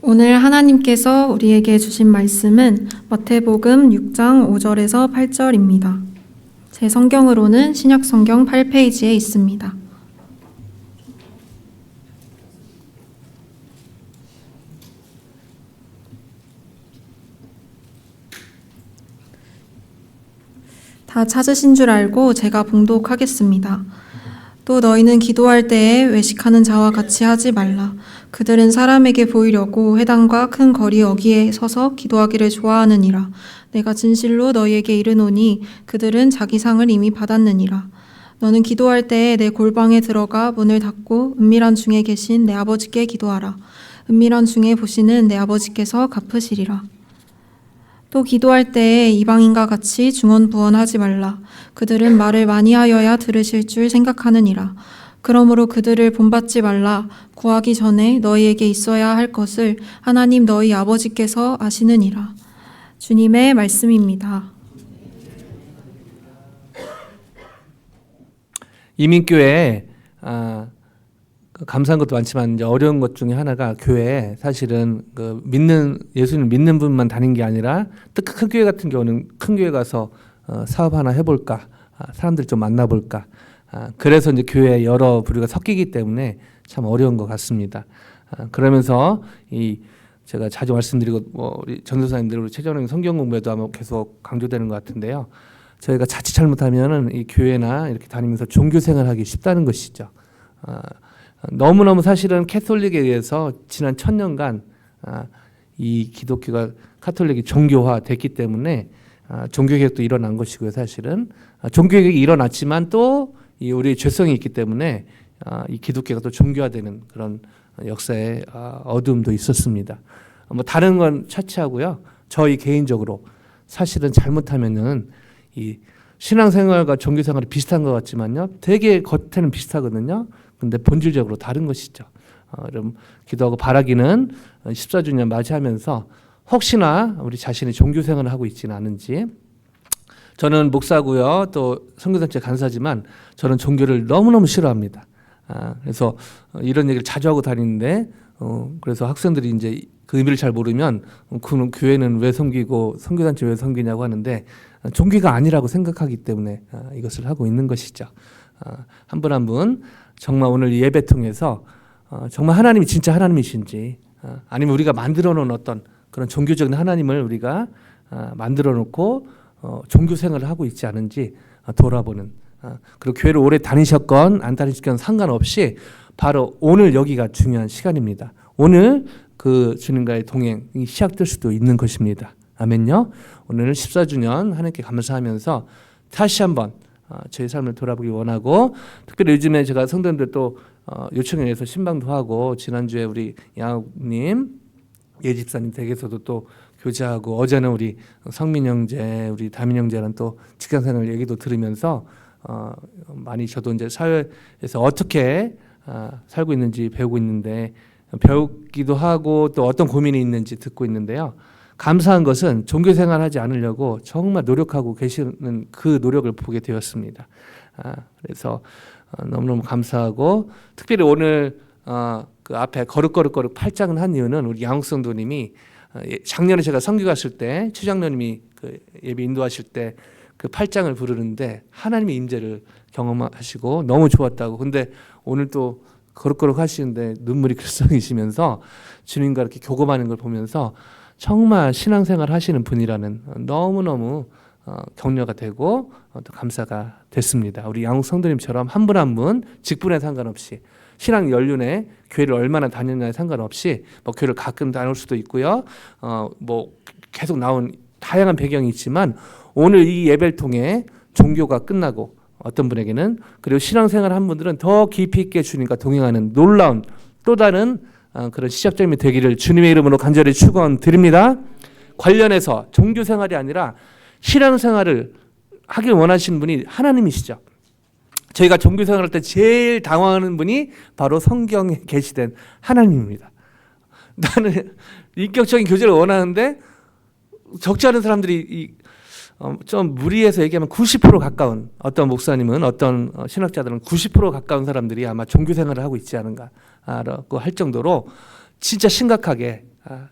오늘 하나님께서 우리에게 주신 말씀은 마태복음 6장 5절에서 8절입니다. 제 성경으로는 신약성경 8페이지에 있습니다. 다 찾으신 줄 알고 제가 봉독하겠습니다. 또 너희는 기도할 때에 외식하는 자와 같이 하지 말라. 그들은 사람에게 보이려고 회당과 큰 거리 어귀에 서서 기도하기를 좋아하느니라. 내가 진실로 너희에게 이르노니 그들은 자기 상을 이미 받았느니라. 너는 기도할 때에 내 골방에 들어가 문을 닫고 은밀한 중에 계신 내 아버지께 기도하라. 은밀한 중에 보시는 내 아버지께서 갚으시리라. 또 기도할 때에 이방인과 같이 중언부언하지 말라. 그들은 말을 많이 하여야 들으실 줄 생각하느니라. 그러므로 그들을 본받지 말라. 구하기 전에 너희에게 있어야 할 것을 하나님 너희 아버지께서 아시느니라. 주님의 말씀입니다. 이민교회에 감사한 것도 많지만 이제 어려운 것 중에 하나가 교회에 사실은 예수님 믿는 분만 다닌 게 아니라 또 큰 교회 같은 경우는 큰 교회 가서 사업 하나 해볼까, 사람들 좀 만나볼까. 그래서 이제 교회에 여러 부류가 섞이기 때문에 참 어려운 것 같습니다. 그러면서 제가 자주 말씀드리고 우리 전도사님들 우리 최전영 성경 공부에도 아마 계속 강조되는 것 같은데요. 저희가 자칫 잘못하면은 이 교회나 이렇게 다니면서 종교 생활하기 쉽다는 것이죠. 너무너무 사실은 캐톨릭에 의해서 지난 1000년간 이 기독교가 카톨릭이 종교화 됐기 때문에 종교개혁도 일어난 것이고요. 사실은 종교개혁이 일어났지만 또 우리의 죄성이 있기 때문에 이 기독교가 또 종교화되는 그런 역사의 어두움도 있었습니다. 뭐 다른 건 차치하고요. 저희 개인적으로 사실은 잘못하면은 이 신앙생활과 종교생활이 비슷한 것 같지만요. 되게 겉에는 비슷하거든요. 근데 본질적으로 다른 것이죠. 그럼 기도하고 바라기는 14주년 맞이하면서 혹시나 우리 자신이 종교생활을 하고 있지는 않은지. 저는 목사고요. 또 선교단체 간사지만 저는 종교를 너무너무 싫어합니다. 그래서 이런 얘기를 자주 하고 다니는데 그래서 학생들이 이제 그 의미를 잘 모르면 그 교회는 왜 섬기고 선교단체 왜 섬기냐고 하는데 종교가 아니라고 생각하기 때문에 이것을 하고 있는 것이죠. 한 분 한 분 정말 오늘 예배 통해서 정말 하나님이 진짜 하나님이신지 아니면 우리가 만들어 놓은 어떤 그런 종교적인 하나님을 우리가 만들어 놓고 종교 생활을 하고 있지 않은지 돌아보는 그리고 교회를 오래 다니셨건 안 다니셨건 상관없이 바로 오늘 여기가 중요한 시간입니다. 오늘 그 주님과의 동행이 시작될 수도 있는 것입니다. 아멘요. 오늘 14주년 하나님께 감사하면서 다시 한번 저희 삶을 돌아보기 원하고 특별히 요즘에 제가 성도님들 또 요청에 의해서 신방도 하고 지난주에 우리 양욱님 예집사님 댁에서도 또 교제하고 어제는 우리 성민 형제 우리 다민 형제랑 또 직장생활 얘기도 들으면서 많이 저도 이제 사회에서 어떻게 살고 있는지 배우고 있는데 배우기도 하고 또 어떤 고민이 있는지 듣고 있는데요. 감사한 것은 종교생활 하지 않으려고 정말 노력하고 계시는 그 노력을 보게 되었습니다. 그래서 너무너무 감사하고 특별히 오늘 그 앞에 거룩 8장을 한 이유는 우리 양성도님이 작년에 제가 선교 갔을 때 최장로님이 그 예배 인도하실 때 그 8장을 부르는데 하나님의 임재를 경험하시고 너무 좋았다고. 근데 오늘 또 거룩 하시는데 눈물이 글썽이시면서 주님과 이렇게 교감하는 걸 보면서 정말 신앙생활 하시는 분이라는 너무너무 격려가 되고 또 감사가 됐습니다. 우리 양욱 성도님처럼 한 분 한 분 직분에 상관없이 신앙 연륜에 교회를 얼마나 다녔냐에 상관없이 뭐 교회를 가끔 다닐 수도 있고요. 뭐 계속 나온 다양한 배경이 있지만 오늘 이 예배를 통해 종교가 끝나고 어떤 분에게는 그리고 신앙생활 한 분들은 더 깊이 있게 주님과 동행하는 놀라운 또 다른 그런 시작점이 되기를 주님의 이름으로 간절히 축원드립니다. 관련해서 종교생활이 아니라 신앙생활을 하길 원하시는 분이 하나님이시죠. 저희가 종교생활할 때 제일 당황하는 분이 바로 성경에 계시된 하나님입니다. 나는 인격적인 교제를 원하는데 적지 않은 사람들이 좀 무리해서 얘기하면 90% 가까운 어떤 목사님은 어떤 신학자들은 90% 가까운 사람들이 아마 종교생활을 하고 있지 않은가라고 할 정도로 진짜 심각하게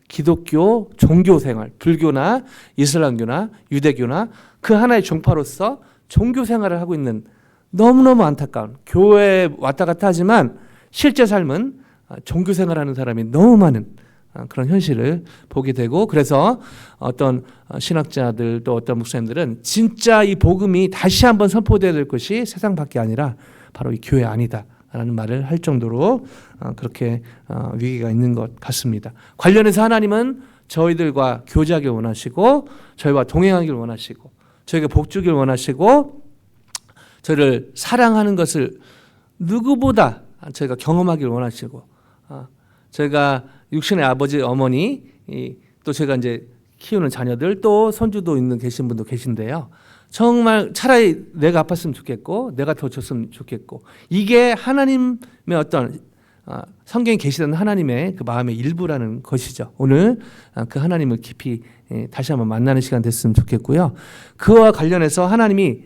기독교 종교 생활, 불교나 이슬람교나 유대교나 그 하나의 종파로서 종교 생활을 하고 있는 너무너무 안타까운, 교회에 왔다 갔다 하지만 실제 삶은 종교 생활하는 사람이 너무 많은 그런 현실을 보게 되고, 그래서 어떤 신학자들 또 어떤 목사님들은 진짜 이 복음이 다시 한번 선포되어야 될 것이 세상 밖이 아니라 바로 이 교회 안이다 라는 말을 할 정도로 그렇게 위기가 있는 것 같습니다. 관련해서 하나님은 저희들과 교제하길 원하시고, 저희와 동행하길 원하시고, 저희가 복 주길 원하시고, 저희를 사랑하는 것을 누구보다 저희가 경험하길 원하시고, 저희가 육신의 아버지 어머니, 또 제가 이제 키우는 자녀들, 또 손주도 있는 계신 분도 계신데요. 정말 차라리 내가 아팠으면 좋겠고 내가 더 줬으면 좋겠고, 이게 하나님의 어떤 성경에 계시던 하나님의 그 마음의 일부라는 것이죠. 오늘 그 하나님을 깊이 다시 한번 만나는 시간 됐으면 좋겠고요. 그와 관련해서 하나님이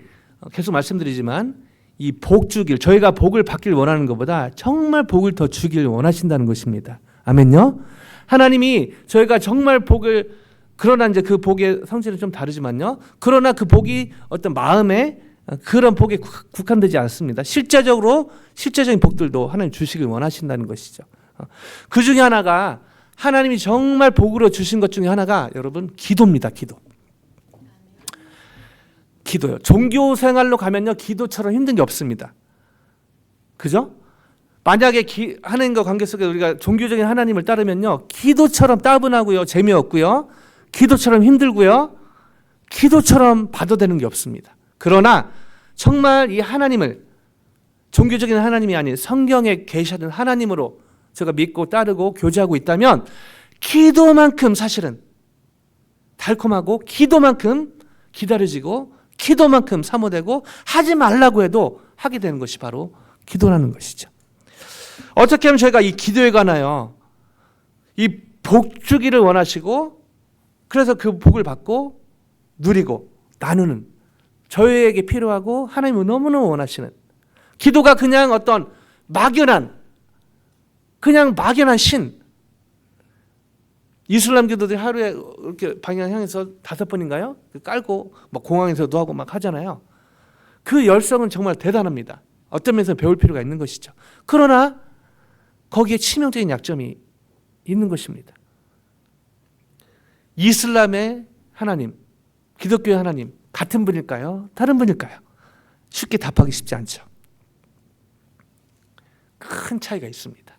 계속 말씀드리지만 이 복 주길, 저희가 복을 받길 원하는 것보다 정말 복을 더 주길 원하신다는 것입니다. 아멘요? 하나님이 저희가 정말 복을, 그러나 이제 그 복의 성질은 좀 다르지만요. 그러나 그 복이 어떤 마음에 그런 복에 국한되지 않습니다. 실제적인 복들도 하나님 주시길 원하신다는 것이죠. 그 중에 하나가, 하나님이 정말 복으로 주신 것 중에 하나가 여러분 기도입니다. 기도요. 종교 생활로 가면요, 기도처럼 힘든 게 없습니다. 그죠? 만약에 하나님과 관계 속에 우리가 종교적인 하나님을 따르면요, 기도처럼 따분하고요, 재미없고요, 기도처럼 힘들고요, 기도처럼 봐도 되는 게 없습니다. 그러나 정말 이 하나님을, 종교적인 하나님이 아닌 성경에 계시는 하나님으로 제가 믿고 따르고 교제하고 있다면 기도만큼 사실은 달콤하고, 기도만큼 기다려지고, 기도만큼 사모되고, 하지 말라고 해도 하게 되는 것이 바로 기도라는 것이죠. 어떻게 하면 저희가 이 기도에 관하여 이 복 주기를 원하시고, 그래서 그 복을 받고 누리고 나누는, 저희에게 필요하고 하나님은 너무너무 원하시는, 기도가 그냥 어떤 막연한 신, 이슬람 교도들이 하루에 이렇게 방향 향해서 5번인가요? 깔고 막 공항에서도 하고 막 하잖아요. 그 열성은 정말 대단합니다. 어떤 면에서 배울 필요가 있는 것이죠. 그러나 거기에 치명적인 약점이 있는 것입니다. 이슬람의 하나님, 기독교의 하나님 같은 분일까요? 다른 분일까요? 쉽게 답하기 쉽지 않죠. 큰 차이가 있습니다.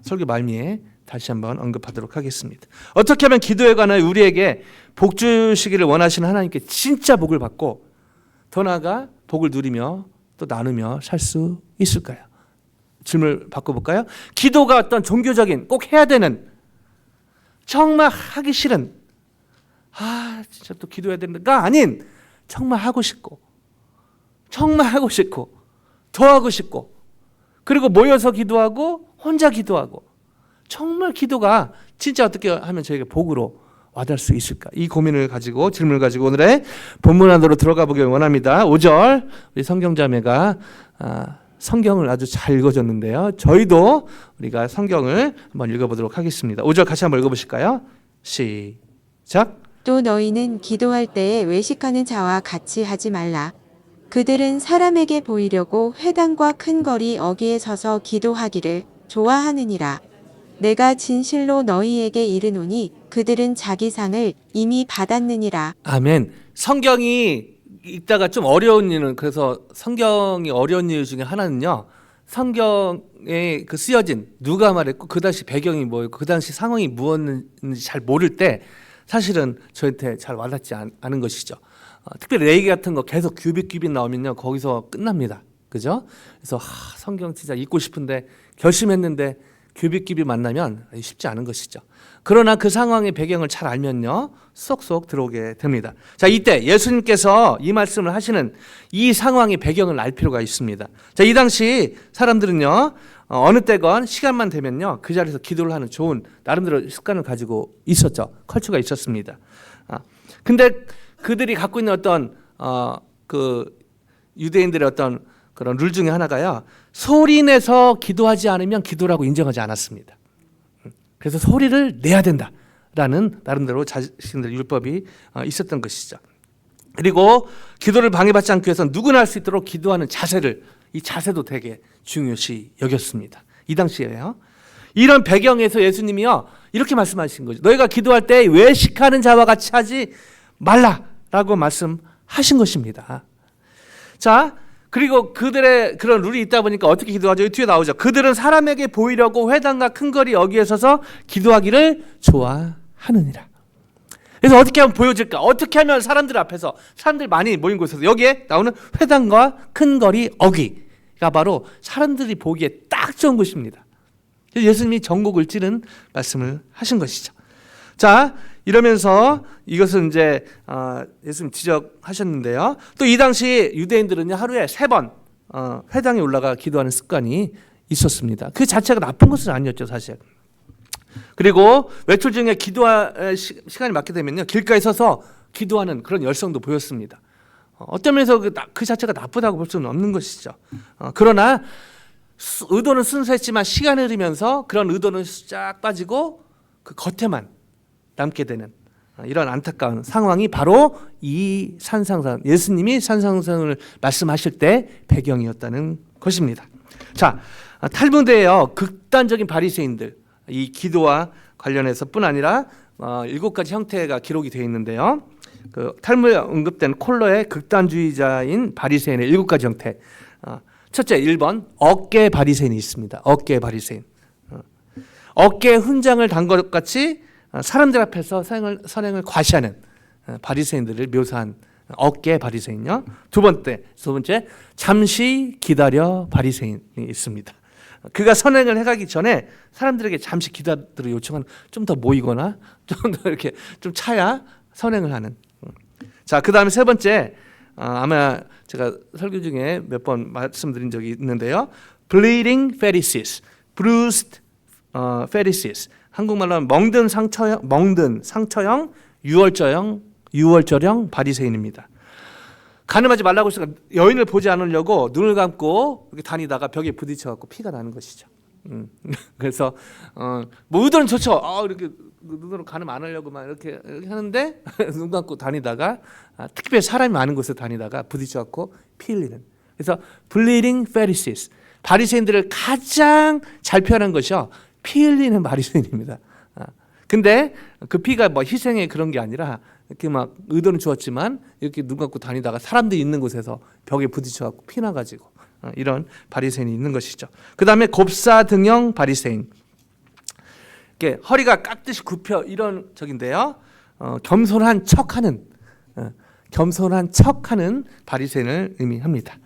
설교 말미에 다시 한번 언급하도록 하겠습니다. 어떻게 하면 기도에 관하여 우리에게 복 주시기를 원하시는 하나님께 진짜 복을 받고, 더 나아가 복을 누리며 또 나누며 살 수 있을까요? 질문을 바꿔볼까요? 기도가 어떤 종교적인, 꼭 해야 되는, 정말 하기 싫은, 진짜 또 기도해야 되는가 아닌, 정말 하고 싶고, 더 하고 싶고, 그리고 모여서 기도하고 혼자 기도하고, 정말 기도가 진짜 어떻게 하면 저에게 복으로 와닿을 수 있을까? 이 고민을 가지고, 질문을 가지고 오늘의 본문 안으로 들어가 보길 원합니다. 5절 우리 성경자매가 성경을 아주 잘 읽어줬는데요. 저희도 우리가 성경을 한번 읽어보도록 하겠습니다. 5절 같이 한번 읽어보실까요? 시작. 또 너희는 기도할 때에 외식하는 자와 같이 하지 말라. 그들은 사람에게 보이려고 회당과 큰 거리 어귀에 서서 기도하기를 좋아하느니라. 내가 진실로 너희에게 이르노니 그들은 자기 상을 이미 받았느니라. 아멘. 성경이 읽다가 좀 어려운 이유는, 그래서 성경이 어려운 이유 중에 하나는요, 성경에 그 쓰여진 누가 말했고 그 당시 배경이 뭐였고 그 당시 상황이 무엇인지 잘 모를 때 사실은 저한테 잘 와닿지 않은 것이죠. 특별히 레이기 같은 거 계속 규빗 나오면요, 거기서 끝납니다. 그죠? 그래서 성경 진짜 읽고 싶은데 결심했는데 규빗 만나면 쉽지 않은 것이죠. 그러나 그 상황의 배경을 잘 알면요, 쏙쏙 들어오게 됩니다. 자, 이때 예수님께서 이 말씀을 하시는 이 상황의 배경을 알 필요가 있습니다. 자, 이 당시 사람들은요, 어느 때건 시간만 되면요, 그 자리에서 기도를 하는 좋은 나름대로 습관을 가지고 있었죠. 컬처가 있었습니다. 근데 그들이 갖고 있는 어떤 그 유대인들의 어떤 그런 룰 중에 하나가요, 소리 내서 기도하지 않으면 기도라고 인정하지 않았습니다. 그래서 소리를 내야 된다라는 나름대로 자신들 율법이 있었던 것이죠. 그리고 기도를 방해받지 않기 위해서 누구나 할 수 있도록 기도하는 자세를, 이 자세도 되게 중요시 여겼습니다. 이 당시에요. 이런 배경에서 예수님이요 이렇게 말씀하신 거죠. 너희가 기도할 때 외식하는 자와 같이 하지 말라라고 말씀하신 것입니다. 자, 그리고 그들의 그런 룰이 있다 보니까 어떻게 기도하죠? 이 뒤에 나오죠. 그들은 사람에게 보이려고 회당과 큰 거리 여기에 서서 기도하기를 좋아하느니라. 그래서 어떻게 하면 보여질까? 어떻게 하면 사람들 앞에서, 사람들 많이 모인 곳에서, 여기에 나오는 회당과 큰 거리 어기가 바로 사람들이 보기에 딱 좋은 곳입니다. 예수님이 전곡을 찌른 말씀을 하신 것이죠. 자, 이러면서 이것은 이제 예수님 지적하셨는데요. 또 이 당시 유대인들은요 하루에 3번 회당에 올라가 기도하는 습관이 있었습니다. 그 자체가 나쁜 것은 아니었죠, 사실. 그리고 외출 중에 기도할 시간이 맞게 되면요 길가에 서서 기도하는 그런 열성도 보였습니다. 어떤 면에서 그 자체가 나쁘다고 볼 수는 없는 것이죠. 그러나 의도는 순수했지만 시간이 흐르면서 그런 의도는 쫙 빠지고 그 겉에만 남게 되는 이런 안타까운 상황이 바로 이 산상선, 예수님이 산상선을 말씀하실 때 배경이었다는 것입니다. 자, 탈무드에요 극단적인 바리새인들, 이 기도와 관련해서뿐 아니라 7가지 형태가 기록이 되어 있는데요. 그 탈무드에 언급된 콜러의 극단주의자인 바리새인의 7가지 형태. 첫째, 1번 어깨 바리새인이 있습니다. 어깨 바리새인. 어깨에 훈장을 단 것 같이 사람들 앞에서 선행을 과시하는 바리새인들을 묘사한 어깨 바리새인요. 두 번째 잠시 기다려 바리새인이 있습니다. 그가 선행을 해가기 전에 사람들에게 잠시 기다려 요청하는, 좀 더 모이거나 좀 더 이렇게 좀 차야 선행을 하는. 자, 그 다음에 세 번째, 아마 제가 설교 중에 몇 번 말씀드린 적이 있는데요. Bleeding Pharisees, bruised Pharisees. 한국말로 하면 멍든 상처형 유월절형 바리새인입니다. 간음하지 말라고 했으니까 여인을 보지 않으려고 눈을 감고 이렇게 다니다가 벽에 부딪혀갖고 피가 나는 것이죠. 그래서 뭐 의도는 좋죠. 이렇게 눈으로 간음 안 하려고 막 이렇게 하는데 눈 감고 다니다가 특별히 사람이 많은 곳에 다니다가 부딪혀갖고 피 흘리는. 그래서 bleeding Pharisees, 바리새인들을 가장 잘 표현한 것이요 피 흘리는 바리새인입니다. 근데 그 피가 뭐 희생의 그런 게 아니라 이렇게 막 의도는 좋았지만 이렇게 눈 감고 다니다가 사람들이 있는 곳에서 벽에 부딪혀갖고 피 나가지고 이런 바리새인이 있는 것이죠. 그 다음에 곱사등형 바리새인, 이렇게 허리가 깍듯이 굽혀 이런 적인데요. 겸손한 척하는 바리새인을 의미합니다.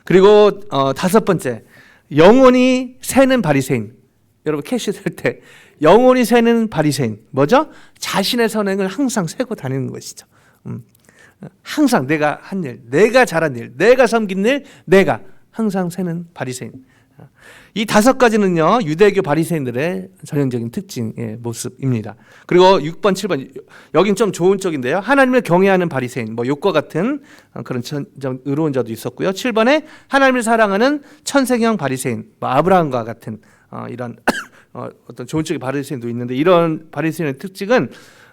그리고 다섯 번째, 영혼이 새는 바리새인. 여러분 캐시 셀 때 영혼이 새는 바리새인 뭐죠? 자신의 선행을 항상 세고 다니는 것이죠. 항상 내가 한 일, 내가 잘한 일, 내가 섬긴 일, 내가 항상 새는 바리새인. 이 5가지는요 유대교 바리새인들의 전형적인 특징의 모습입니다. 그리고 6번, 7번 여긴 좀 좋은 쪽인데요. 하나님을 경외하는 바리새인, 뭐 욕과 같은 그런 의로운 자도 있었고요. 7번에 하나님을 사랑하는 천생형 바리새인, 뭐 아브라함과 같은 이런 어떤 좋은 쪽의 바리새인도 있는데, 이런 바리새인의 특징은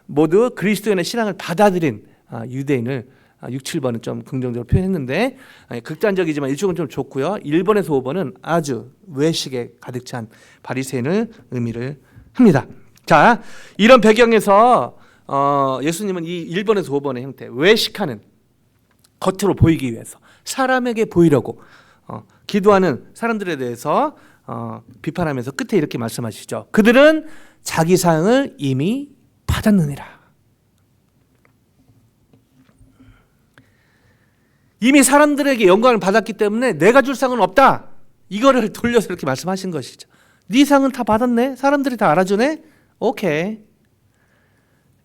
모두 그리스도인의 신앙을 받아들인 유대인을 6, 7번은 좀 긍정적으로 표현했는데 극단적이지만 이쪽은 좀 좋고요. 1번에서 5번은 아주 외식에 가득 찬 바리새인을 의미를 합니다. 자, 이런 배경에서 예수님은 이 1번에서 5번의 형태, 외식하는, 겉으로 보이기 위해서 사람에게 보이려고 기도하는 사람들에 대해서 비판하면서 끝에 이렇게 말씀하시죠. 그들은 자기 상을 이미 받았느니라. 이미 사람들에게 영광을 받았기 때문에 내가 줄 상은 없다. 이거를 돌려서 이렇게 말씀하신 것이죠. 네 상은 다 받았네. 사람들이 다 알아주네. 오케이.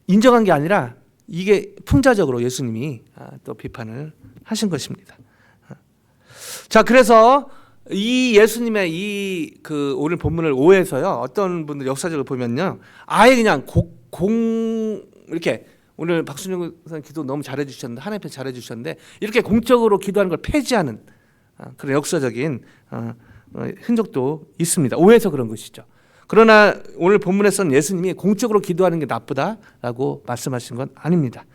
인정한 게 아니라 이게 풍자적으로 예수님이 또 비판을 하신 것입니다. 자, 그래서 이 예수님의 이 오늘 본문을 오해해서요, 어떤 분들 역사적으로 보면요, 아예 그냥 이렇게 오늘 박순영 선생님 기도 너무 잘해주셨는데, 하나님 앞에 잘해주셨는데 이렇게 공적으로 기도하는 걸 폐지하는 그런 역사적인 흔적도 있습니다. 오해해서 그런 것이죠. 그러나 오늘 본문에서는 예수님이 공적으로 기도하는 게 나쁘다라고 말씀하신 건 아닙니다.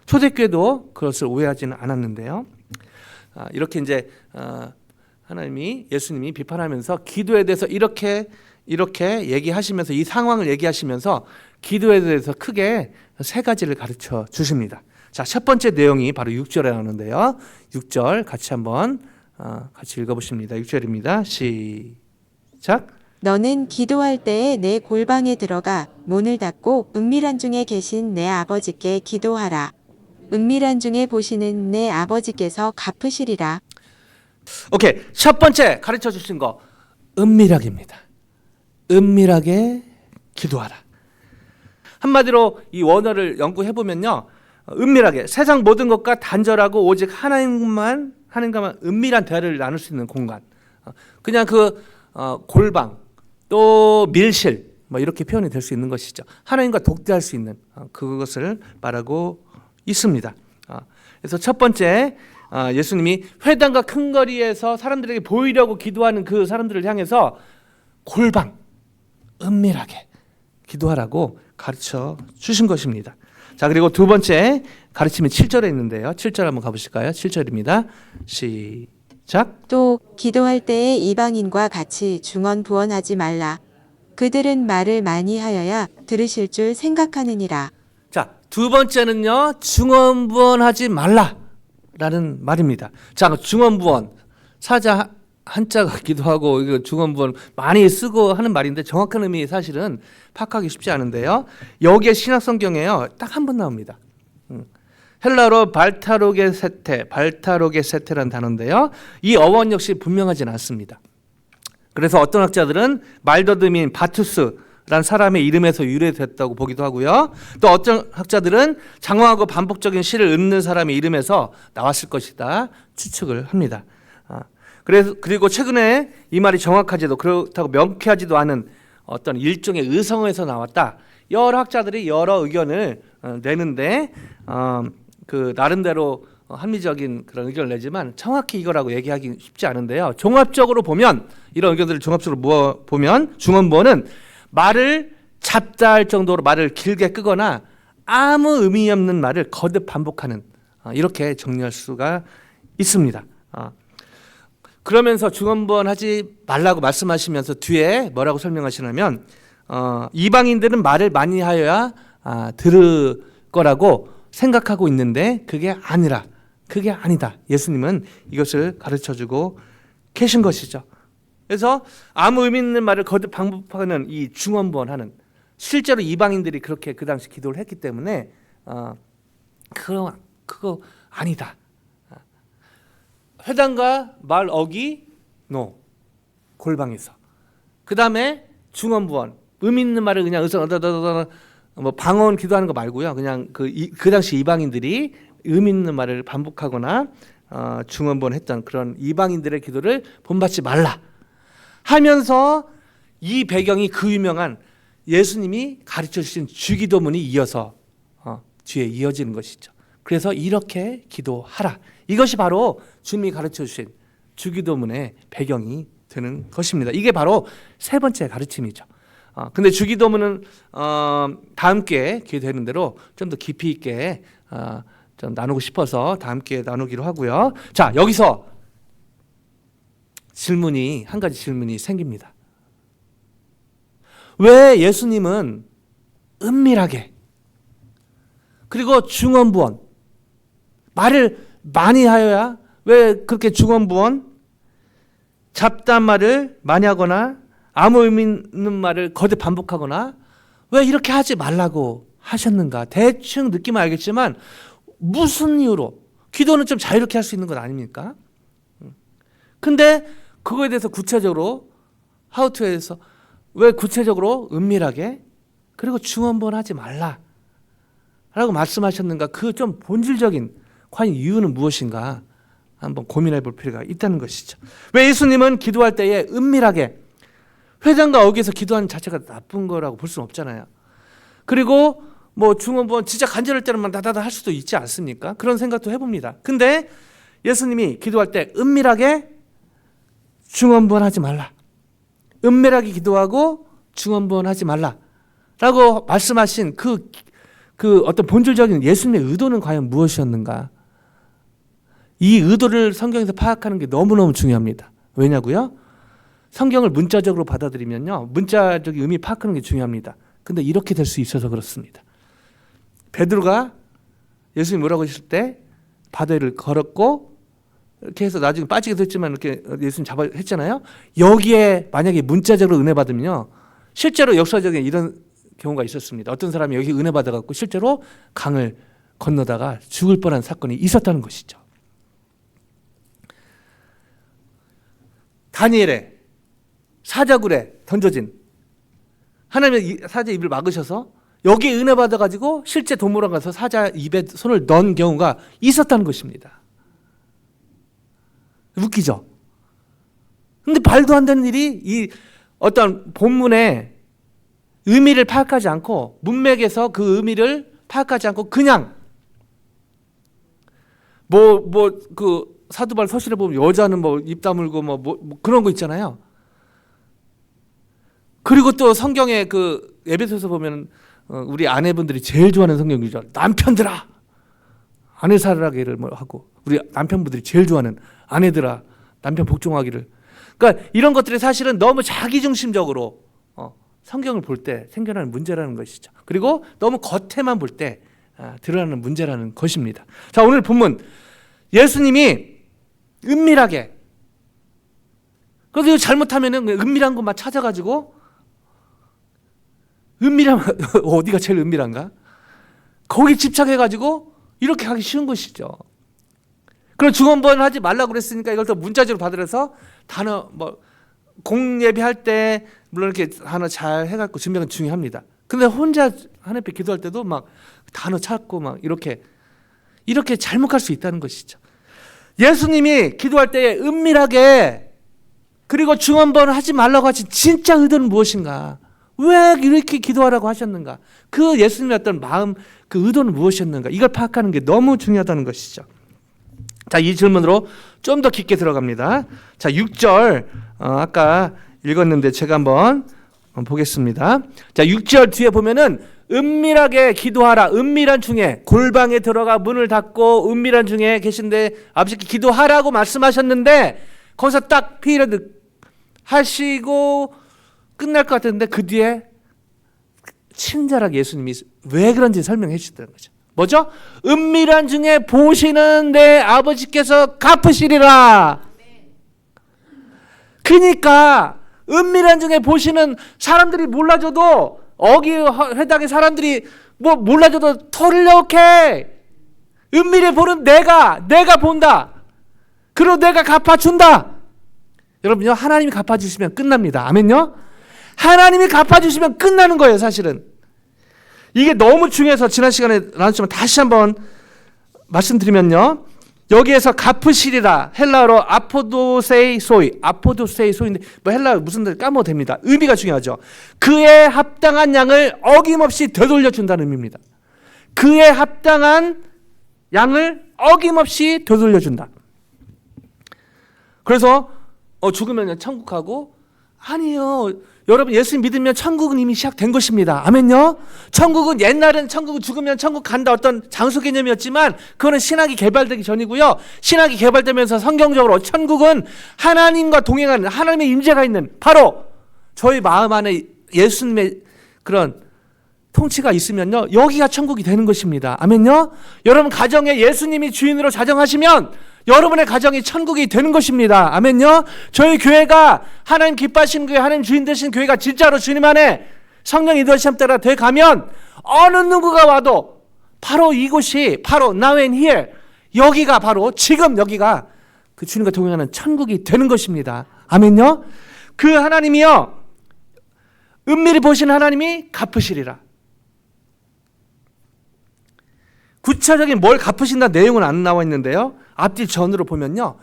초대교회도 그것을 오해하지는 않았는데요. 이렇게 이제 하나님이 예수님이 비판하면서 기도에 대해서 이렇게 얘기하시면서 이 상황을 얘기하시면서 기도에 대해서 크게 세 가지를 가르쳐 주십니다. 자, 첫 번째 내용이 바로 6절에 나오는데요. 6절 같이 한번 같이 읽어보십니다. 6절입니다. 시작. 너는 기도할 때에 내 골방에 들어가 문을 닫고 은밀한 중에 계신 내 아버지께 기도하라. 은밀한 중에 보시는 내 아버지께서 갚으시리라. 오케이. 첫 번째 가르쳐 주신 거 은밀하게입니다. 은밀하게 기도하라. 한마디로 이 원어를 연구해 보면요. 은밀하게 세상 모든 것과 단절하고 오직 하나님과만 은밀한 대화를 나눌 수 있는 공간. 그냥 골방 또 밀실 뭐 이렇게 표현이 될 수 있는 것이죠. 하나님과 독대할 수 있는 그것을 말하고 있습니다. 그래서 첫 번째 예수님이 회당과 큰 거리에서 사람들에게 보이려고 기도하는 그 사람들을 향해서 골방 은밀하게 기도하라고 가르쳐 주신 것입니다. 자, 그리고 두 번째 가르침이 7절에 있는데요. 7절 한번 가보실까요? 7절입니다. 시작. 또 기도할 때에 이방인과 같이 중언부언하지 말라. 그들은 말을 많이 하여야 들으실 줄 생각하느니라. 자, 두 번째는요. 중언부언하지 말라라는 말입니다. 자, 중언부언 사자 한자 같기도 하고 이거 중언부언 많이 쓰고 하는 말인데 정확한 의미 사실은 파악하기 쉽지 않은데요. 여기에 신약성경에요. 딱 한 번 나옵니다. 헬라어로 발타로게세테라는 단어인데요. 이 어원 역시 분명하지는 않습니다. 그래서 어떤 학자들은 말더듬인 바투스라는 사람의 이름에서 유래됐다고 보기도 하고요. 또 어떤 학자들은 장황하고 반복적인 시를 읊는 사람의 이름에서 나왔을 것이다 추측을 합니다. 그리고 최근에 이 말이 정확하지도 그렇다고 명쾌하지도 않은 어떤 일종의 의성어에서 나왔다. 여러 학자들이 여러 의견을 내는데 그 나름대로 합리적인 그런 의견을 내지만 정확히 이거라고 얘기하기 쉽지 않은데요. 종합적으로 보면 이런 의견들을 종합적으로 보면 중언부언은 말을 잡다 할 정도로 말을 길게 끄거나 아무 의미 없는 말을 거듭 반복하는 이렇게 정리할 수가 있습니다. 그러면서 중언부언하지 말라고 말씀하시면서 뒤에 뭐라고 설명하시냐면 이방인들은 말을 많이 하여야 들을 거라고 생각하고 있는데 그게 아니다. 예수님은 이것을 가르쳐주고 계신 것이죠. 그래서 아무 의미 있는 말을 거듭 반복하는 이 중언부언하는 실제로 이방인들이 그렇게 그 당시 기도를 했기 때문에 그거 아니다. 회당과 말 어기 골방에서 그 다음에 중언부언 의미 있는 말을 그냥 뭐 방언 기도하는 거 말고요. 그냥 그 당시 이방인들이 의미 있는 말을 반복하거나 중언부언했던 그런 이방인들의 기도를 본받지 말라 하면서 이 배경이 그 유명한 예수님이 가르쳐 주신 주기도문이 이어서 뒤에 이어지는 것이죠. 그래서 이렇게 기도하라. 이것이 바로 주님이 가르쳐 주신 주기도문의 배경이 되는 것입니다. 이게 바로 세 번째 가르침이죠. 근데 주기도문은 다음 기회에 기회 되는 대로 좀 더 깊이 있게 좀 나누고 싶어서 다음 기회에 나누기로 하고요. 자, 여기서 한 가지 질문이 생깁니다. 왜 예수님은 은밀하게 그리고 중언부언 말을 많이 하여야 왜 그렇게 중언부언 잡다한 말을 많이 하거나 아무 의미 있는 말을 거듭 반복하거나 왜 이렇게 하지 말라고 하셨는가? 대충 느낌은 알겠지만 무슨 이유로? 기도는 좀 자유롭게 할 수 있는 것 아닙니까? 근데 그거에 대해서 구체적으로 하우투에서 왜 구체적으로 은밀하게 그리고 중언부언하지 말라 라고 말씀하셨는가? 그 좀 본질적인 과연 이유는 무엇인가? 한번 고민해 볼 필요가 있다는 것이죠. 왜 예수님은 기도할 때에 은밀하게 회당과 어귀에서 기도하는 자체가 나쁜 거라고 볼 수는 없잖아요. 그리고 뭐 중언부언 진짜 간절할 때는 다다다 할 수도 있지 않습니까? 그런 생각도 해봅니다. 근데 예수님이 기도할 때 은밀하게 중언부언하지 말라. 은밀하게 기도하고 중언부언하지 말라라고 말씀하신 그 어떤 본질적인 예수님의 의도는 과연 무엇이었는가? 이 의도를 성경에서 파악하는 게 너무너무 중요합니다. 왜냐고요? 성경을 문자적으로 받아들이면요, 문자적인 의미 파악하는 게 중요합니다. 근데 이렇게 될 수 있어서 그렇습니다. 베드로가 예수님이 뭐라고 하실 때 바다를 걸었고 이렇게 해서 나중에 빠지게 됐지만 이렇게 예수님 잡아 했잖아요. 여기에 만약에 문자적으로 은혜 받으면요, 실제로 역사적인 이런 경우가 있었습니다. 어떤 사람이 여기 은혜 받아갖고 실제로 강을 건너다가 죽을 뻔한 사건이 있었다는 것이죠. 다니엘의 사자굴에 던져진, 하나님의 사자 입을 막으셔서 여기에 은혜 받아가지고 실제 도모로 가서 사자 입에 손을 넣은 경우가 있었다는 것입니다. 웃기죠? 근데 말도 안 되는 일이 이 어떤 본문의 의미를 파악하지 않고, 문맥에서 그 의미를 파악하지 않고 그냥 그 사두발 서신에 보면 여자는 뭐 입 다물고 뭐 그런 거 있잖아요. 그리고 또 성경에 그 에베소서 보면 우리 아내분들이 제일 좋아하는 성경이죠. 남편들아 아내 사랑하기를 뭐 하고, 우리 남편분들이 제일 좋아하는 아내들아 남편 복종하기를. 그러니까 이런 것들이 사실은 너무 자기중심적으로 성경을 볼 때 생겨나는 문제라는 것이죠. 그리고 너무 겉에만 볼 때 드러나는 문제라는 것입니다. 자, 오늘 본문 예수님이 은밀하게, 그래서 잘못하면은 은밀한 것만 찾아가지고, 은밀한 어디가 제일 은밀한가? 거기 집착해가지고 이렇게 하기 쉬운 것이죠. 그럼 중언부언 하지 말라고 그랬으니까 이걸 또 문자적으로 받으려서 단어 공예비할 때 물론 이렇게 단어 잘 해갖고 준비하는 중요합니다. 근데 혼자 하나님 앞에 기도할 때도 막 단어 찾고 막 이렇게 잘못할 수 있다는 것이죠. 예수님이 기도할 때 은밀하게, 그리고 중언부언 하지 말라고 하신 진짜 의도는 무엇인가? 왜 이렇게 기도하라고 하셨는가? 그 예수님의 어떤 마음, 그 의도는 무엇이었는가? 이걸 파악하는 게 너무 중요하다는 것이죠. 자, 이 질문으로 좀 더 깊게 들어갑니다. 자, 6절 아까 읽었는데 제가 한번 보겠습니다. 자, 6절 뒤에 보면은 은밀하게 기도하라. 은밀한 중에, 골방에 들어가 문을 닫고 은밀한 중에 계신데 아버지께 기도하라고 말씀하셨는데, 거기서 딱 피리드 하시고 끝날 것 같았는데 그 뒤에 친절하게 예수님이 왜 그런지 설명해 주셨다는 거죠. 뭐죠? 은밀한 중에 보시는 내 아버지께서 갚으시리라. 그러니까 은밀한 중에 보시는, 사람들이 몰라줘도, 어기 회당의 사람들이 뭐 몰라줘도 털려오케이, 은밀히 보는 내가 본다. 그리고 내가 갚아준다. 여러분요, 하나님이 갚아주시면 끝납니다. 아멘요? 하나님이 갚아주시면 끝나는 거예요. 사실은 이게 너무 중요해서 지난 시간에 나눴지만 다시 한번 말씀드리면요, 여기에서 갚으시리라, 헬라어로 아포도세이소이인데 뭐 헬라어 무슨 뜻 까먹어도 됩니다. 의미가 중요하죠. 그에 합당한 양을 어김없이 되돌려 준다는 의미입니다. 그에 합당한 양을 어김없이 되돌려 준다. 그래서 죽으면 천국하고, 아니요, 여러분 예수 믿으면 천국은 이미 시작된 것입니다. 아멘요? 천국은 옛날엔 천국은 죽으면 천국 간다 어떤 장소 개념이었지만, 그거는 신학이 개발되기 전이고요. 신학이 개발되면서 성경적으로 천국은 하나님과 동행하는, 하나님의 임재가 있는, 바로 저희 마음 안에 예수님의 그런 통치가 있으면요, 여기가 천국이 되는 것입니다. 아멘요? 여러분 가정에 예수님이 주인으로 자정하시면 여러분의 가정이 천국이 되는 것입니다. 아멘요? 저희 교회가 하나님 기뻐하시는 교회, 하나님 주인 되신 교회가 진짜로 주님 안에 성령 인도하심 따라 돼 가면 어느 누구가 와도 바로 이곳이, 바로 now and here, 여기가 바로 지금 여기가 그 주님과 동행하는 천국이 되는 것입니다. 아멘요? 그 하나님이요, 은밀히 보시는 하나님이 갚으시리라. 구체적인 뭘 갚으신다 내용은 안 나와 있는데요, 앞뒤 전으로 보면요,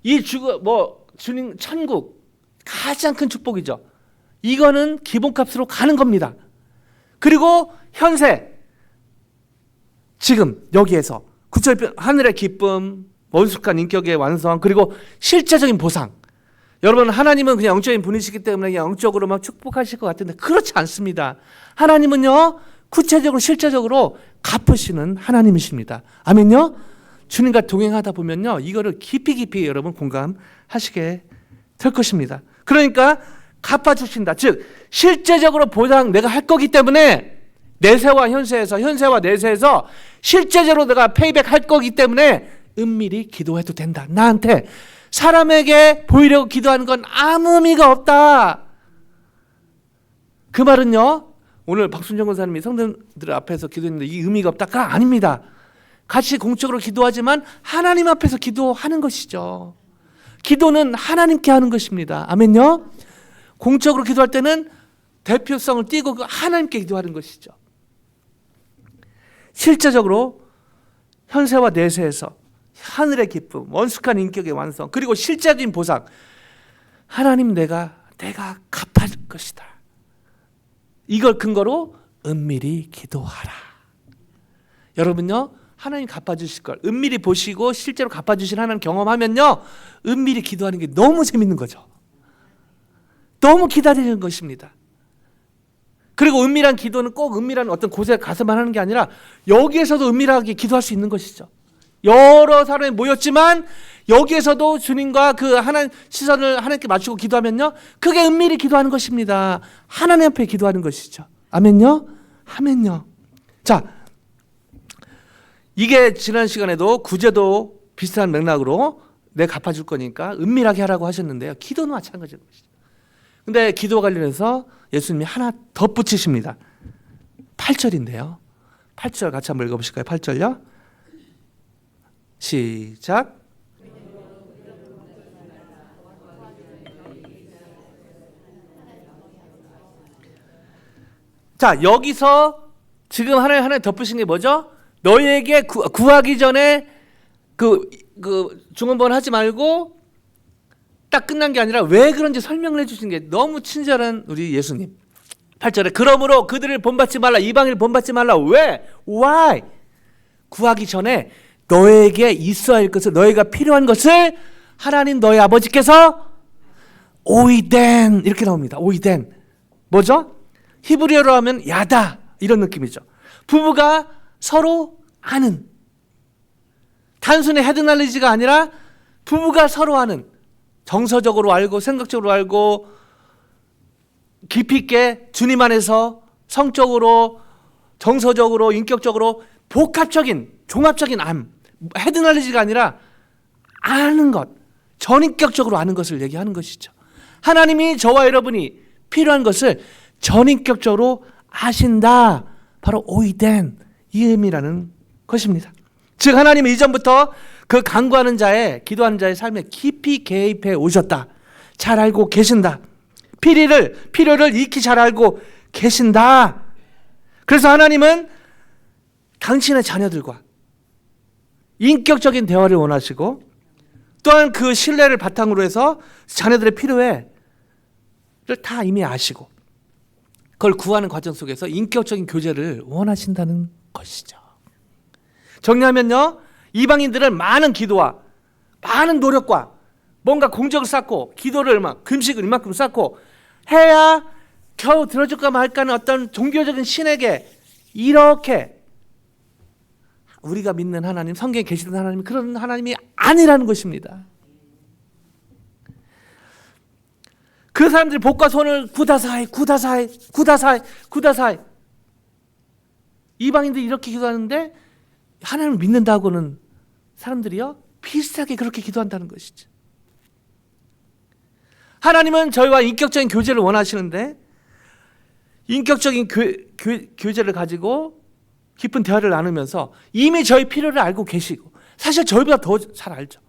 이 주님 천국 가장 큰 축복이죠. 이거는 기본값으로 가는 겁니다. 그리고 현세, 지금 여기에서 구체적인 하늘의 기쁨, 원숙한 인격의 완성, 그리고 실제적인 보상, 여러분, 하나님은 그냥 영적인 분이시기 때문에 그냥 영적으로 막 축복하실 것 같은데 그렇지 않습니다. 하나님은요, 구체적으로 실제적으로 갚으시는 하나님이십니다. 아멘요? 주님과 동행하다 보면요, 이거를 깊이 여러분 공감하시게 될 것입니다. 그러니까 갚아주신다. 즉 실제적으로 보상 내가 할 거기 때문에 내세와 내세에서 실제적으로 내가 페이백 할 거기 때문에 은밀히 기도해도 된다. 나한테 사람에게 보이려고 기도하는 건 아무 의미가 없다. 그 말은요, 오늘 박순정 권사님이 성도들 앞에서 기도했는데 이 의미가 없다가 아닙니다. 같이 공적으로 기도하지만 하나님 앞에서 기도하는 것이죠. 기도는 하나님께 하는 것입니다. 아멘요? 공적으로 기도할 때는 대표성을 띠고 하나님께 기도하는 것이죠. 실제적으로 현세와 내세에서 하늘의 기쁨, 원숙한 인격의 완성, 그리고 실제적인 보상, 하나님 내가 갚을 것이다. 이걸 근거로 은밀히 기도하라. 여러분요, 하나님 갚아주실 걸 은밀히 보시고 실제로 갚아주신 하나님 경험하면요, 은밀히 기도하는 게 너무 재밌는 거죠. 너무 기다리는 것입니다. 그리고 은밀한 기도는 꼭 은밀한 어떤 곳에 가서만 하는 게 아니라 여기에서도 은밀하게 기도할 수 있는 것이죠. 여러 사람이 모였지만 여기에서도 주님과 그 하나님 시선을 하나님께 맞추고 기도하면요, 그게 은밀히 기도하는 것입니다. 하나님 앞에 기도하는 것이죠. 아멘요? 아멘요. 자, 이게 지난 시간에도 구제도 비슷한 맥락으로 내가 갚아줄 거니까 은밀하게 하라고 하셨는데요, 기도는 마찬가지인 것이죠. 근데 기도와 관련해서 예수님이 하나 덧붙이십니다. 8절인데요. 8절 같이 한번 읽어보실까요? 8절요. 시작. 자, 여기서 지금 하나님 덧붙인 게 뭐죠? 너희에게 구하기 전에 그 중언부언 하지 말고 딱 끝난 게 아니라 왜 그런지 설명을 해주신 게 너무 친절한 우리 예수님. 8절에 그러므로 그들을 본받지 말라, 이방인을 본받지 말라. 왜? Why? 구하기 전에 너에게 있어야 할 것을, 너희가 필요한 것을 하나님 너희 아버지께서 오이덴, 이렇게 나옵니다. 오이덴 뭐죠? 히브리어로 하면 야다, 이런 느낌이죠. 부부가 서로 아는, 단순히 헤드날리지가 아니라 부부가 서로 아는, 정서적으로 알고 생각적으로 알고 깊이 있게 주님 안에서 성적으로 정서적으로 인격적으로 복합적인 종합적인 헤드날리지가 아니라 아는 것, 전인격적으로 아는 것을 얘기하는 것이죠. 하나님이 저와 여러분이 필요한 것을 전인격적으로 아신다. 바로 오이덴, 이 의미라는 것입니다. 즉 하나님은 이전부터 그 간구하는 자의, 기도하는 자의 삶에 깊이 개입해 오셨다. 잘 알고 계신다. 필요를 익히 잘 알고 계신다. 그래서 하나님은 당신의 자녀들과 인격적인 대화를 원하시고, 또한 그 신뢰를 바탕으로 해서 자녀들의 필요를 다 이미 아시고 그걸 구하는 과정 속에서 인격적인 교제를 원하신다는 것이죠. 정리하면요, 이방인들은 많은 기도와 많은 노력과 뭔가 공적을 쌓고 기도를 막 금식을 이만큼 쌓고 해야 겨우 들어줄까 말까 하는 어떤 종교적인 신에게, 이렇게 우리가 믿는 하나님, 성경에 계시던 하나님이 그런 하나님이 아니라는 것입니다. 그 사람들이 복과 손을 구다사이 이방인들이 이렇게 기도하는데 하나님을 믿는다고는 사람들이요 비슷하게 그렇게 기도한다는 것이죠. 하나님은 저희와 인격적인 교제를 원하시는데 인격적인 교제를 가지고 깊은 대화를 나누면서 이미 저희 필요를 알고 계시고, 사실 저희보다 더 잘 알죠.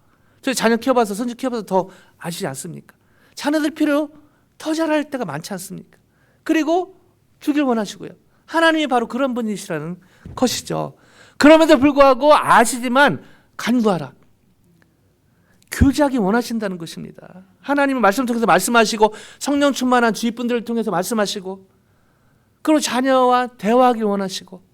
저희 자녀 키워봐서, 손주 키워봐서 더 아시지 않습니까? 자녀들 필요 더 잘 알 때가 많지 않습니까? 그리고 주길 원하시고요. 하나님이 바로 그런 분이시라는 것이죠. 그럼에도 불구하고 아시지만 간구하라. 교제하기 원하신다는 것입니다. 하나님은 말씀 통해서 말씀하시고 성령 충만한 주위 분들을 통해서 말씀하시고, 그리고 자녀와 대화하기 원하시고,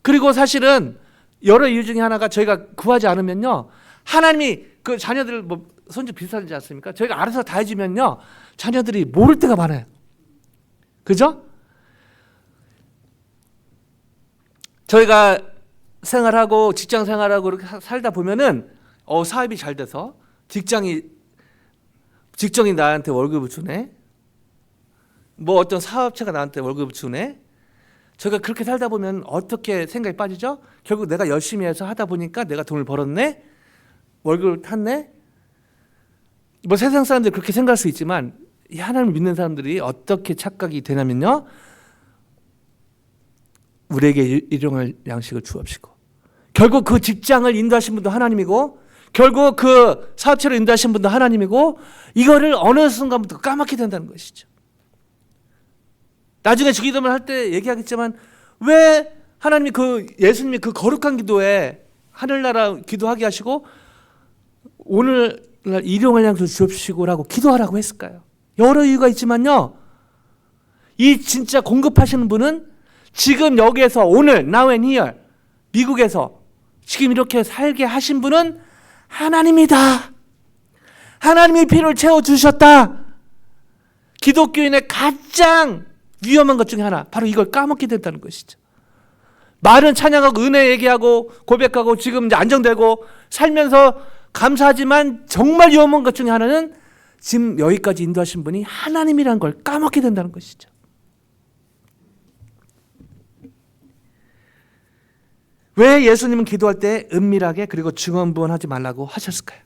그리고 사실은 여러 이유 중에 하나가 저희가 구하지 않으면요, 하나님이 그 자녀들을 손주 비슷하지 않습니까? 저희가 알아서 다 해주면요, 자녀들이 모를 때가 많아요. 그죠? 저희가 생활하고 직장 생활하고 이렇게 살다 보면은 사업이 잘 돼서 직장이 나한테 월급을 주네. 뭐 어떤 사업체가 나한테 월급을 주네. 저희가 그렇게 살다 보면 어떻게 생각이 빠지죠? 결국 내가 열심히 해서 하다 보니까 내가 돈을 벌었네. 월급을 탔네. 뭐 세상 사람들이 그렇게 생각할 수 있지만 이 하나님을 믿는 사람들이 어떻게 착각이 되냐면요, 우리에게 일용할 양식을 주옵시고, 결국 그 직장을 인도하신 분도 하나님이고, 결국 그 사업체를 인도하신 분도 하나님이고, 이거를 어느 순간부터 까맣게 된다는 것이죠. 나중에 주기도문 할 때 얘기하겠지만, 왜 하나님이 예수님이 그 거룩한 기도에 하늘나라 기도하게 하시고 오늘날 일용할 양식을 주옵시고라고 기도하라고 했을까요? 여러 이유가 있지만요, 이 진짜 공급하시는 분은 지금 여기에서 오늘 now and here 미국에서 지금 이렇게 살게 하신 분은 하나님이다. 하나님이 필요를 채워주셨다. 기독교인의 가장 위험한 것 중에 하나, 바로 이걸 까먹게 된다는 것이죠. 말은 찬양하고 은혜 얘기하고 고백하고 지금 이제 안정되고 살면서 감사하지만 정말 위험한 것 중에 하나는 지금 여기까지 인도하신 분이 하나님이라는 걸 까먹게 된다는 것이죠. 왜 예수님은 기도할 때 은밀하게 그리고 증언부언하지 말라고 하셨을까요?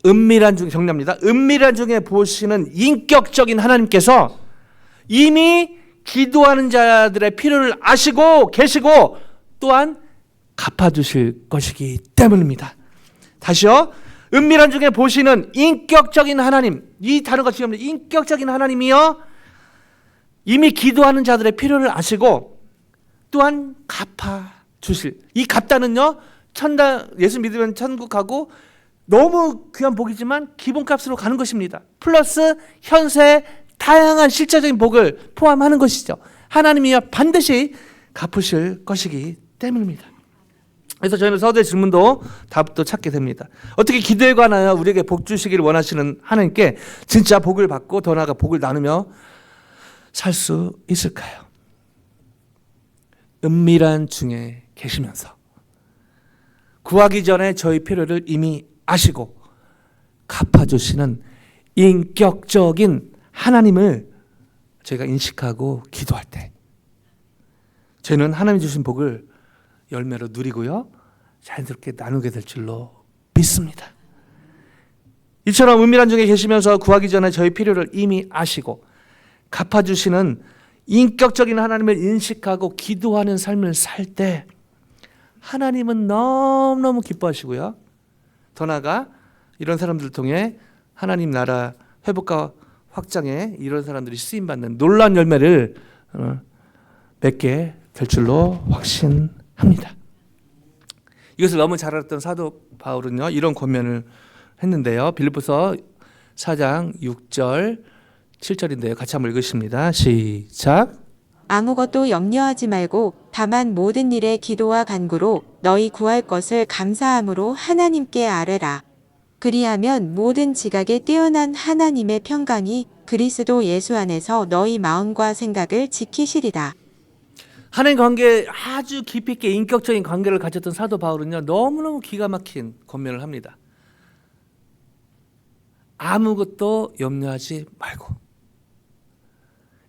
은밀한 중에, 정리합니다. 은밀한 중에 보시는 인격적인 하나님께서 이미 기도하는 자들의 필요를 아시고 계시고 또한 갚아주실 것이기 때문입니다. 다시요. 은밀한 중에 보시는 인격적인 하나님, 이 단어가 중요합니다. 인격적인 하나님이요, 이미 기도하는 자들의 필요를 아시고 또한 갚아주실, 이 갚다는요, 예수 믿으면 천국 가고 너무 귀한 복이지만 기본값으로 가는 것입니다. 플러스 현세 다양한 실제적인 복을 포함하는 것이죠. 하나님이요 반드시 갚으실 것이기 때문입니다. 그래서 저희는 서두의 질문도 답도 찾게 됩니다. 어떻게 기도에 관하여 우리에게 복 주시기를 원하시는 하나님께 진짜 복을 받고 더 나아가 복을 나누며 살 수 있을까요? 은밀한 중에 계시면서 구하기 전에 저희 필요를 이미 아시고 갚아주시는 인격적인 하나님을 저희가 인식하고 기도할 때 저희는 하나님 주신 복을 열매로 누리고요, 자연스럽게 나누게 될 줄로 믿습니다. 이처럼 은밀한 중에 계시면서 구하기 전에 저희 필요를 이미 아시고 갚아주시는 인격적인 하나님을 인식하고 기도하는 삶을 살 때 하나님은 너무너무 기뻐하시고요, 더 나아가 이런 사람들을 통해 하나님 나라 회복과 확장에 이런 사람들이 쓰임받는 놀라운 열매를 맺게 될 줄로 확신합니다. 이것을 너무 잘 알았던 사도 바울은요, 이런 권면을 했는데요. 빌립보서 4장 6절 7절인데요. 같이 한번 읽으십니다. 시작. 아무것도 염려하지 말고 다만 모든 일에 기도와 간구로 너희 구할 것을 감사함으로 하나님께 아뢰라. 그리하면 모든 지각에 뛰어난 하나님의 평강이 그리스도 예수 안에서 너희 마음과 생각을 지키시리라. 하나님 관계 아주 깊이 있게 인격적인 관계를 가졌던 사도 바울은요, 너무너무 기가 막힌 권면을 합니다. 아무것도 염려하지 말고.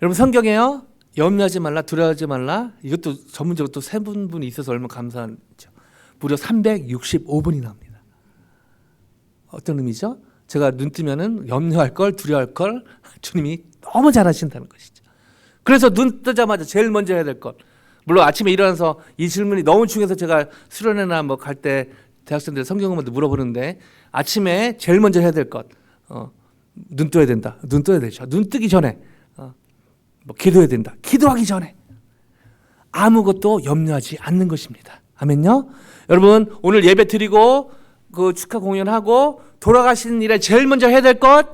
여러분 성경에요, 염려하지 말라, 두려워하지 말라, 이것도 전문적으로 또 세 분이 있어서 얼마나 감사하죠. 무려 365분이 나옵니다. 어떤 의미죠? 제가 눈 뜨면은 염려할 걸, 두려워할 걸 주님이 너무 잘하신다는 것이죠. 그래서 눈 뜨자마자 제일 먼저 해야 될 것, 물론 아침에 일어나서 이 질문이 너무 중요해서 제가 수련회나 뭐 갈 때 대학생들 성경공부도 물어보는데, 아침에 제일 먼저 해야 될 것, 눈 떠야 된다. 눈 떠야 되죠. 눈 뜨기 전에 뭐 기도해야 된다. 기도하기 전에 아무것도 염려하지 않는 것입니다. 아멘요. 여러분 오늘 예배 드리고 그 축하 공연하고 돌아가시는 일에 제일 먼저 해야 될 것,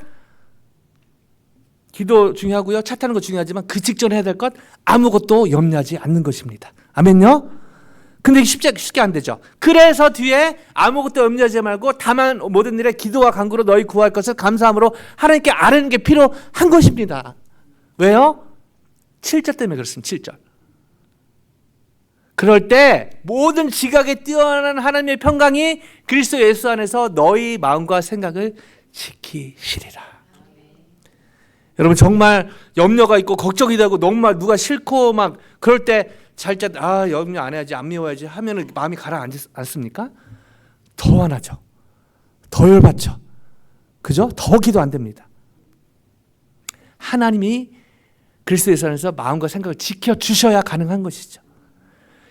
기도 중요하고요, 차 타는 거 중요하지만 그 직전에 해야 될 것, 아무것도 염려하지 않는 것입니다. 아멘요. 근데 쉽게 안 되죠. 그래서 뒤에 아무것도 염려하지 말고 다만 모든 일에 기도와 간구로 너희 구할 것을 감사함으로 하나님께 아뢰는 게 필요한 것입니다. 왜요? 7절 때문에 그렇습니다. 7절. 그럴 때 모든 지각에 뛰어난 하나님의 평강이 그리스도 예수 안에서 너희 마음과 생각을 지키시리라. 여러분 정말 염려가 있고 걱정이 되고 정말 누가 싫고 막 그럴 때 잘 때 염려 안 해야지 안 미워야지 하면은 마음이 가라앉습니까? 더 화나죠. 더 열받죠. 그죠? 더 기도 안 됩니다. 하나님이 그리스도 예수 안에서 마음과 생각을 지켜주셔야 가능한 것이죠.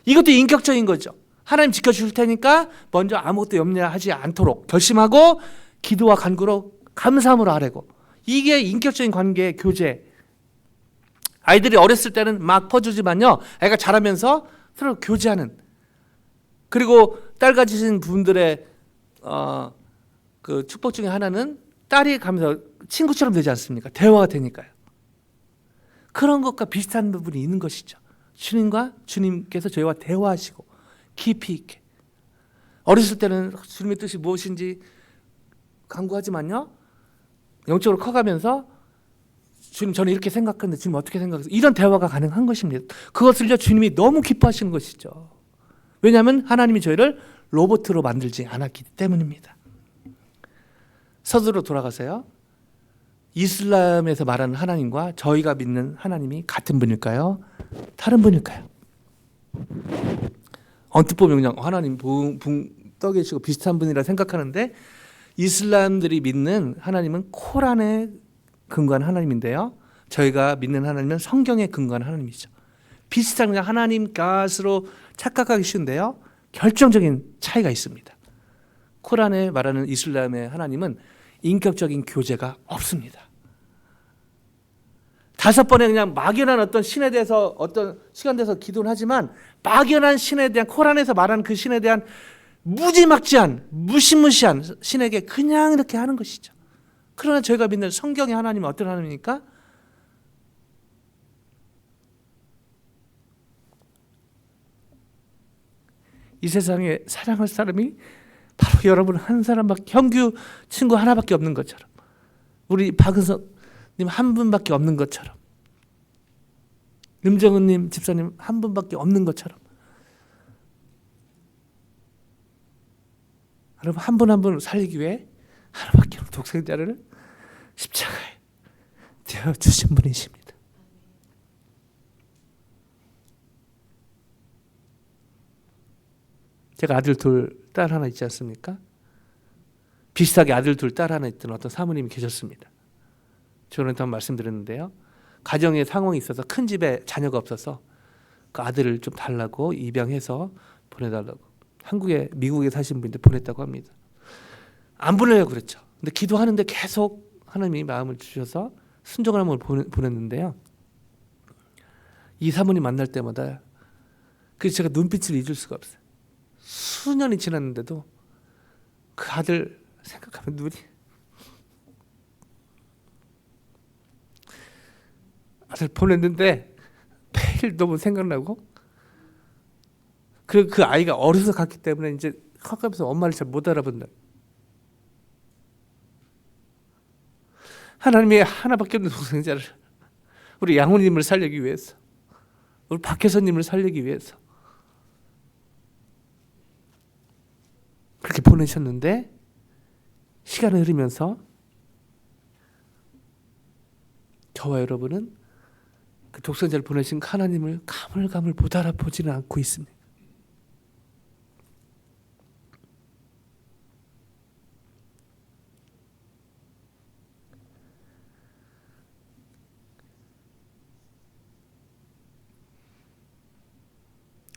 이것도 인격적인 거죠. 하나님 지켜주실 테니까 먼저 아무것도 염려하지 않도록 결심하고 기도와 간구로 감사함으로 아뢰고, 이게 인격적인 관계의 교제. 아이들이 어렸을 때는 막 퍼주지만요, 애가 자라면서 서로 교제하는, 그리고 딸 가지신 분들의 그 축복 중에 하나는 딸이 가면서 친구처럼 되지 않습니까? 대화가 되니까요. 그런 것과 비슷한 부분이 있는 것이죠. 주님께서 저희와 대화하시고 깊이 있게. 어렸을 때는 주님의 뜻이 무엇인지 간구하지만요, 영적으로 커가면서 주님 저는 이렇게 생각하는데 주님 어떻게 생각하세요? 이런 대화가 가능한 것입니다. 그것을요 주님이 너무 기뻐하시는 것이죠. 왜냐하면 하나님이 저희를 로봇으로 만들지 않았기 때문입니다. 서두로 돌아가세요. 이슬람에서 말하는 하나님과 저희가 믿는 하나님이 같은 분일까요? 다른 분일까요? 언뜻 보면 그냥 하나님 떠 계시고 비슷한 분이라 생각하는데, 이슬람들이 믿는 하나님은 코란에 근거한 하나님인데요, 저희가 믿는 하나님은 성경에 근거한 하나님이죠. 비슷한 그냥 하나님 것으로 착각하기 쉬운데요, 결정적인 차이가 있습니다. 코란에 말하는 이슬람의 하나님은 인격적인 교제가 없습니다. 5번에 그냥 막연한 어떤 신에 대해서 어떤 시간 돼서 기도를 하지만, 막연한 신에 대한, 코란에서 말하는 그 신에 대한 무지막지한 무시무시한 신에게 그냥 이렇게 하는 것이죠. 그러나 저희가 믿는 성경의 하나님은 어떤 하나님입니까? 이 세상에 사랑할 사람이 바로 여러분 한 사람밖에, 형규 친구 하나밖에 없는 것처럼, 우리 박은서님 한 분밖에 없는 것처럼, 임정은님 집사님 한 분밖에 없는 것처럼, 여러분 한 분 한 분 살리기 위해 하나밖에 없는 독생자를 십자가에 되어 주신 분이십니다. 제가 아들 둘, 딸 하나 있지 않습니까? 비슷하게 아들 둘, 딸 하나 있던 어떤 사모님이 계셨습니다. 저한테 한번 말씀드렸는데요, 가정에 상황이 있어서 큰 집에 자녀가 없어서 그 아들을 좀 달라고 입양해서 보내달라고, 미국에 사신 분인데 보냈다고 합니다. 안 보내려고 그랬죠. 근데 기도하는데 계속 하나님이 마음을 주셔서 순종을 한번 보냈는데요, 이 사모님 만날 때마다 그래서 제가 눈빛을 잊을 수가 없어요. 수년이 지났는데도 그 아들 생각하면 눈이, 아들 보냈는데 매일 너무 생각나고, 그리고 그 아이가 어려서 갔기 때문에 이제 커가면서 엄마를 잘 못 알아본다. 하나님이 하나밖에 없는 동생자를, 우리 양호님을 살리기 위해서, 우리 박혜선님을 살리기 위해서 그렇게 보내셨는데, 시간이 흐르면서 저와 여러분은 그 독생자를 보내신 하나님을 가물가물 못 알아보지는 않고 있습니다.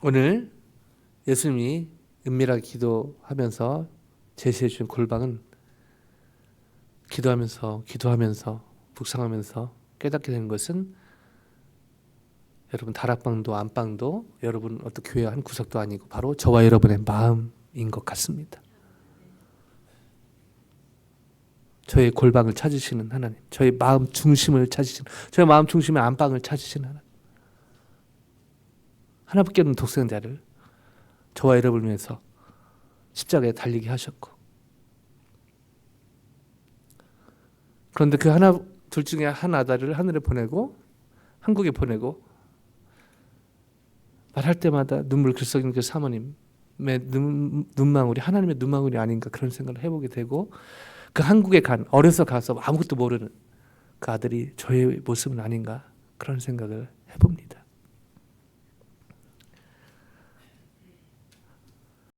오늘 예수님이 은밀하게 기도하면서 제시해 주신 골방은, 기도하면서 묵상하면서 깨닫게 되는 것은, 여러분 다락방도 안방도 여러분 어떤 교회 한 구석도 아니고 바로 저와 여러분의 마음인 것 같습니다. 저의 골방을 찾으시는 하나님, 저의 마음 중심을 찾으시는, 저의 마음 중심의 안방을 찾으시는 하나님, 하나밖에 없는 독생자를 저와 여러분을 위해서 십자가에 달리게 하셨고, 그런데 그 하나 둘 중에 한 아들을 하늘에 보내고 한국에 보내고 말할 때마다 눈물 글썽이는 그 사모님의 눈망울이 하나님의 눈망울이 아닌가 그런 생각을 해보게 되고, 그 한국에 어려서 가서 아무것도 모르는 그 아들이 저의 모습은 아닌가 그런 생각을 해봅니다.